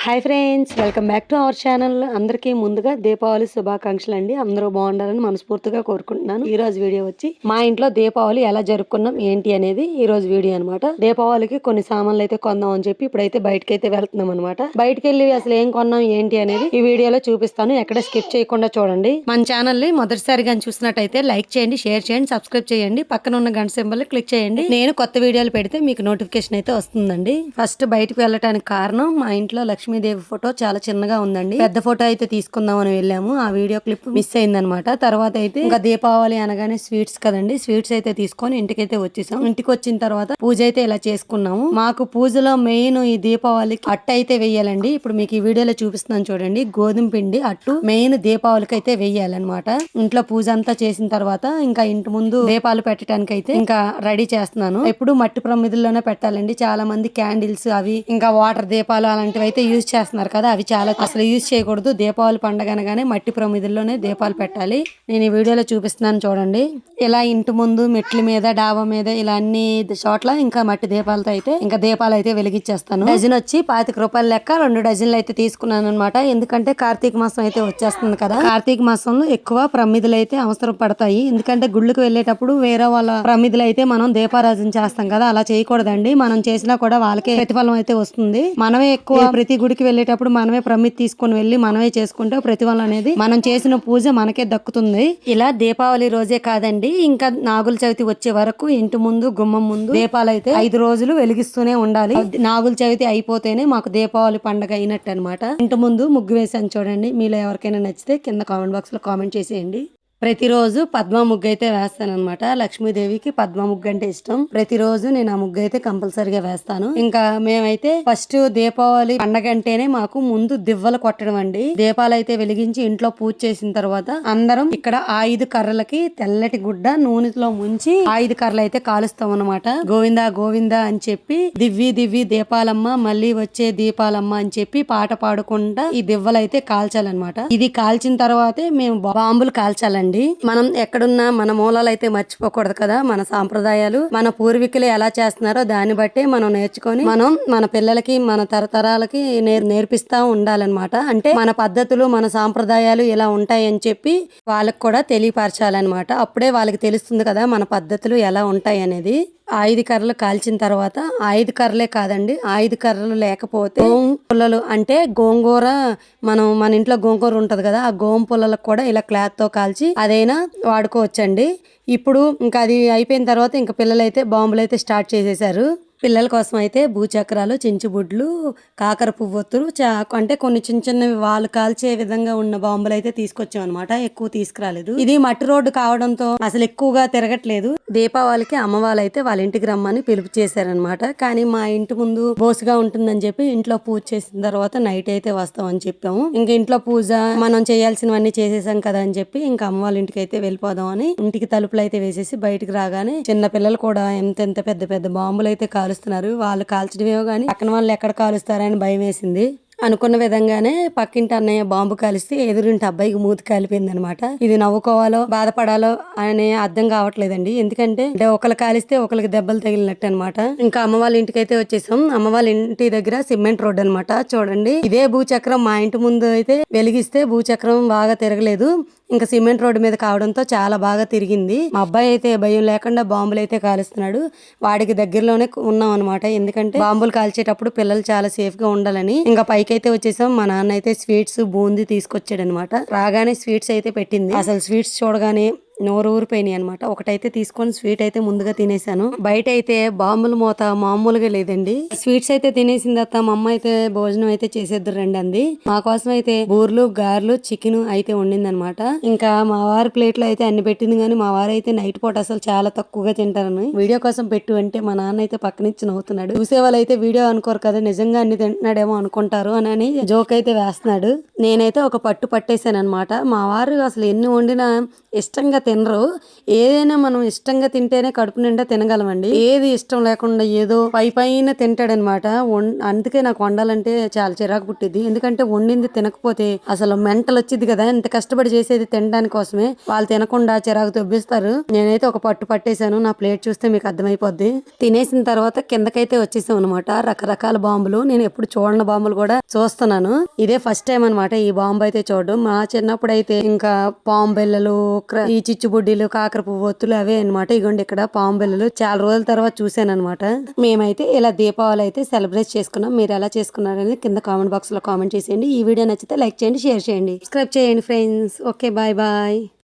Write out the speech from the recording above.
Hi friends, welcome back to our channel. అందరికీ ముందుగా దీపావళి శుభాకాంక్షలు అండి. అందరూ బాగుండాలని మనస్ఫూర్తిగా కోరుకుంటున్నాను. ఈ రోజు వీడియో వచ్చి మా ఇంట్లో దీపావళి ఎలా జరుపుకున్నాం ఏంటి అనేది ఈ రోజు వీడియో అనమాట. దీపావళికి కొన్ని సామాన్లు అయితే కొందాం అని చెప్పి ఇప్పుడైతే బయటకి అయితే వెళ్తున్నాం అనమాట. బయటకు వెళ్ళి అసలు ఏం కొన్నాం ఏంటి అనేది ఈ వీడియోలో చూపిస్తాను. ఎక్కడ స్కిప్ చేయకుండా చూడండి. మన ఛానల్ ని మొదటిసారిగా చూసినట్టయితే లైక్ చేయండి, షేర్ చేయండి, సబ్స్క్రైబ్ చేయండి, పక్కన ఉన్న గంట సింబల్ క్లిక్ చేయండి. నేను కొత్త వీడియోలు పెడితే మీకు నోటిఫికేషన్ అయితే వస్తుందండి. ఫస్ట్ బయటకు వెళ్ళటానికి కారణం మా ఇంట్లో లక్ష్మీదేవి ఫోటో చాలా చిన్నగా ఉందండి. పెద్ద ఫోటో అయితే తీసుకుందాం అని వెళ్ళాము. ఆ వీడియో క్లిప్ మిస్ అయిందనమాట. తర్వాత అయితే ఇంకా దీపావళి అనగానే స్వీట్స్ కదండి, స్వీట్స్ అయితే తీసుకొని ఇంటికైతే వచ్చేసాం. ఇంటికి వచ్చిన తర్వాత పూజ అయితే ఇలా చేసుకున్నాము. మాకు పూజలో మెయిన్ ఈ దీపావళికి అట్టు అయితే వేయాలండి. ఇప్పుడు మీకు ఈ వీడియోలో చూపిస్తున్నాను చూడండి. గోధుమ పిండి అట్టు మెయిన్ దీపావళికి అయితే వేయాలన్నమాట. ఇంట్లో పూజ అంతా చేసిన తర్వాత ఇంకా ఇంటి ముందు దీపాలు పెట్టడానికి అయితే ఇంకా రెడీ చేస్తున్నాను. ఎప్పుడు మట్టి ప్రమిదల్లోనే పెట్టాలండి. చాలా మంది క్యాండిల్స్ అవి ఇంకా వాటర్ దీపాలు అలాంటివి అయితే యూజ్ చేస్తున్నారు కదా, అవి చాలా అసలు యూజ్ చేయకూడదు. దీపావళి పండుగ అనగానే మట్టి ప్రమిదల్లోనే దీపాలు పెట్టాలి. నేను ఈ వీడియోలో చూపిస్తున్నాను చూడండి. ఇలా ఇంటి ముందు మెట్ల మీద డాబా మీద ఇలా అన్ని చోట్ల ఇంకా మట్టి దీపాలతో అయితే ఇంకా దీపాలు అయితే వెలిగించేస్తాను. డజన్ వచ్చి 25 రూపాయల లెక్క 2 డజన్లు అయితే తీసుకున్నాను అనమాట. ఎందుకంటే కార్తీక మాసం అయితే వచ్చేస్తుంది కదా, కార్తీక మాసంలో ఎక్కువ ప్రమిదలు అయితే అవసరం పడతాయి. ఎందుకంటే గుళ్ళకి వెళ్ళేటప్పుడు వేరే వాళ్ళ ప్రమిదలు అయితే మనం దీపారాజన చేస్తాం కదా, అలా చేయకూడదండి. మనం చేసినా కూడా వాళ్ళకే ప్రతిఫలం అయితే వస్తుంది. మనమే ఎక్కువ ప్రతి గుడికి వెళ్ళేటప్పుడు మనమే ప్రమిద తీసుకుని వెళ్ళి మనమే చేసుకుంటే ప్రతిఫలం అనేది మనం చేసిన పూజ మనకే దక్కుతుంది. ఇలా దీపావళి రోజే కాదండి, ఇంకా నాగుల చవితి వచ్చే వరకు ఇంటి ముందు గుమ్మం ముందు దీపాలు అయితే 5 రోజులు వెలిగిస్తూనే ఉండాలి. నాగుల చవితి అయిపోతేనే మాకు దీపావళి పండుగ అయినట్టు అనమాట. ఇంటి ముందు ముగ్గు వేసాను చూడండి. మీలో ఎవరికైనా నచ్చితే కింద కామెంట్ బాక్స్ లో కామెంట్ చేసేయండి. ప్రతిరోజు పద్మ ముగ్గు అయితే వేస్తాను అనమాట. లక్ష్మీదేవికి పద్మ ముగ్గు అంటే ఇష్టం. ప్రతిరోజు నేను ఆ ముగ్గు అయితే కంపల్సరిగా వేస్తాను. ఇంకా మేమైతే ఫస్ట్ దీపావళి పండగ అంటేనే మాకు ముందు దివ్వలు కొట్టడం అండి. దీపాలు అయితే వెలిగించి ఇంట్లో పూజ చేసిన తర్వాత అందరం ఇక్కడ 5 కర్రలకి తెల్లటి గుడ్డ నూనెలో ముంచి 5 కర్రలు అయితే కాలుస్తాం అనమాట. గోవిందా గోవిందా అని చెప్పి దివ్వి దివ్వి దీపాలమ్మ మళ్ళీ వచ్చే దీపాలమ్మ అని చెప్పి పాట పాడుకుంటా ఈ దివ్వలు అయితే కాల్చాలన్నమాట. ఇది కాల్చిన తర్వాతే మేము బాంబులు కాల్చాలండి. మనం ఎక్కడున్నా మన మూలాలు అయితే మర్చిపోకూడదు కదా. మన సాంప్రదాయాలు మన పూర్వీకులు ఎలా చేస్తున్నారో దాన్ని బట్టి మనం నేర్చుకొని మనం మన పిల్లలకి మన తరతరాలకి నేర్పిస్తా ఉండాలన్నమాట. అంటే మన పద్ధతులు మన సాంప్రదాయాలు ఇలా ఉంటాయి అని చెప్పి వాళ్ళకి కూడా తెలియపరచాలన్నమాట. అప్పుడే వాళ్ళకి తెలుస్తుంది కదా మన పద్ధతులు ఎలా ఉంటాయి అనేది. 5 కర్రలు కాల్చిన తర్వాత 5 కర్రలే కాదండి, 5 కర్రలు లేకపోతే గోం పుల్లలు అంటే గోంగూర, మన ఇంట్లో గోంగూర ఉంటది కదా, ఆ గోం పుల్లలకు కూడా ఇలా క్లాత్ తో కాల్చి అదైనా వాడుకోవచ్చండి. ఇప్పుడు ఇంకా అది అయిపోయిన తర్వాత ఇంకా పిల్లలైతే బాంబులు అయితే స్టార్ట్ చేసేసారు. పిల్లల కోసం అయితే భూచక్రాలు, చెంచుబుడ్లు, కాకర పువ్వొత్తులు అంటే కొన్ని చిన్న చిన్నవి వాళ్ళు కాల్చే విధంగా ఉన్న బాంబులు అయితే తీసుకొచ్చాం అనమాట. ఎక్కువ తీసుకురాలేదు. ఇది మట్టి రోడ్డు కావడంతో అసలు ఎక్కువగా తిరగట్లేదు. దీపావళికి అమ్మ వాళ్ళైతే వాళ్ళ ఇంటికి రమ్మని పిలుపు చేశారనమాట. కానీ మా ఇంటి ముందు బోసుగా ఉంటుందని చెప్పి ఇంట్లో పూజ చేసిన తర్వాత నైట్ అయితే వస్తామని చెప్పాము. ఇంకా ఇంట్లో పూజ మనం చేయాల్సినవన్నీ చేసేసాం కదా అని చెప్పి ఇంకా అమ్మ వాళ్ళ ఇంటికి అయితే వెళ్ళిపోదాం అని ఇంటికి తలుపులు అయితే వేసేసి బయటకు రాగానే చిన్న పిల్లలు కూడా ఎంత పెద్ద పెద్ద బాంబులు అయితే కాలుస్తున్నారు. వాళ్ళు కాల్చడమేమో గానీ పక్కన వాళ్ళు ఎక్కడ కాలుస్తారని భయం వేసింది. అనుకున్న విధంగానే పక్కింటి అన్నయ్య బాంబు కాలిస్తే ఎదురింటి అబ్బాయికి మూతి కాలిపోయింది అనమాట. ఇది నవ్వుకోవాలో బాధపడాలో అనే అర్థం కావట్లేదండి. ఎందుకంటే ఒకరు కాలిస్తే ఒకరికి దెబ్బలు తగిలినట్టు అనమాట. ఇంకా అమ్మ వాళ్ళ ఇంటికి అయితే వచ్చేసాం. అమ్మ వాళ్ళ ఇంటి దగ్గర సిమెంట్ రోడ్ అనమాట. చూడండి, ఇదే భూచక్రం మా ఇంటి ముందు అయితే వెలిగిస్తే భూచక్రం బాగా తిరగలేదు. ఇంకా సిమెంట్ రోడ్డు మీద కావడంతో చాలా బాగా తిరిగింది. మా అబ్బాయి అయితే భయం లేకుండా బాంబులు అయితే కాలుస్తున్నాడు. వాడికి దగ్గరలోనే ఉన్నాం అనమాట. ఎందుకంటే బాంబులు కాల్చేటప్పుడు పిల్లలు చాలా సేఫ్ గా ఉండాలని. ఇంకా పైకైతే వచ్చేసాం. మా నాన్న అయితే స్వీట్స్ బూందీ తీసుకొచ్చాడు అనమాట. రాగానే స్వీట్స్ అయితే పెట్టింది. అసలు స్వీట్స్ చూడగానే నోరు ఊరిపోయినాయి అనమాట. ఒకటైతే తీసుకొని స్వీట్ అయితే ముందుగా తినేసాను. బయట అయితే బాంబుల మోత మామూలుగా లేదండి. స్వీట్స్ అయితే తినేసిన తర్వాత మా అమ్మ అయితే భోజనం అయితే చేసేద్దరు రండి అంది. మా కోసం అయితే బూర్లు, గారెలు, చికెన్ అయితే వండింది అనమాట. ఇంకా మా వారి ప్లేట్ లో అయితే అన్ని పెట్టింది. కానీ మా వారు అయితే నైట్ పూట అసలు చాలా తక్కువగా తింటారని వీడియో కోసం పెట్టు అంటే మా నాన్న అయితే పక్కనిచ్చి నవ్వుతున్నాడు. చూసే వాళ్ళు అయితే వీడియో అనుకోరు కదా, నిజంగా అన్ని తింటున్నాడేమో అనుకుంటారు అని జోక్ అయితే వేస్తున్నాడు. నేనైతే ఒక పట్టు పట్టేశాను అనమాట. మా వారు అసలు ఎన్ని వండినా ఇష్టంగా తినరు. ఏదైనా మనం ఇష్టంగా తింటేనే కడుపు నిండా తినగలమండి. ఏది ఇష్టం లేకుండా ఏదో పైన తింటాడనమాట. అందుకే నాకు వండాలంటే చాలా చిరాకు పుట్టిద్ది. ఎందుకంటే వండింది తినకపోతే అసలు మెంటల్ వచ్చింది కదా. ఇంత కష్టపడి చేసేది తినడానికి కోసమే, వాళ్ళు తినకుండా చిరాకు దొబ్బిస్తారు. నేనైతే ఒక పట్టు పట్టేశాను. నా ప్లేట్ చూస్తే మీకు అర్థమైపోద్ది. తినేసిన తర్వాత కిందకైతే వచ్చేసాం అనమాట. రకరకాల బాంబులు, నేను ఎప్పుడు చూడని బాంబులు కూడా చూస్తున్నాను. ఇదే ఫస్ట్ టైం అనమాట ఈ బాంబు అయితే చూడడం. మా చిన్నప్పుడు అయితే ఇంకా పాము బిళ్ళలు, ఈ చిచ్చుబుడ్డీలు, కాకర పువ్వొత్తులు అవే అనమాట. ఇగోండి ఇక్కడ పాము బిళ్ళలు చాలా రోజుల తర్వాత చూసాను అనమాట. మేమైతే ఇలా దీపావళి అయితే సెలబ్రేట్ చేసుకున్నాం. మీరు ఎలా చేసుకున్నారనేది కింద కామెంట్ బాక్స్ లో కామెంట్ చేసేయండి. ఈ వీడియో నచ్చితే లైక్ చేయండి, షేర్ చేయండి, సబ్స్క్రైబ్ చేయండి ఫ్రెండ్స్. Okay, bye bye.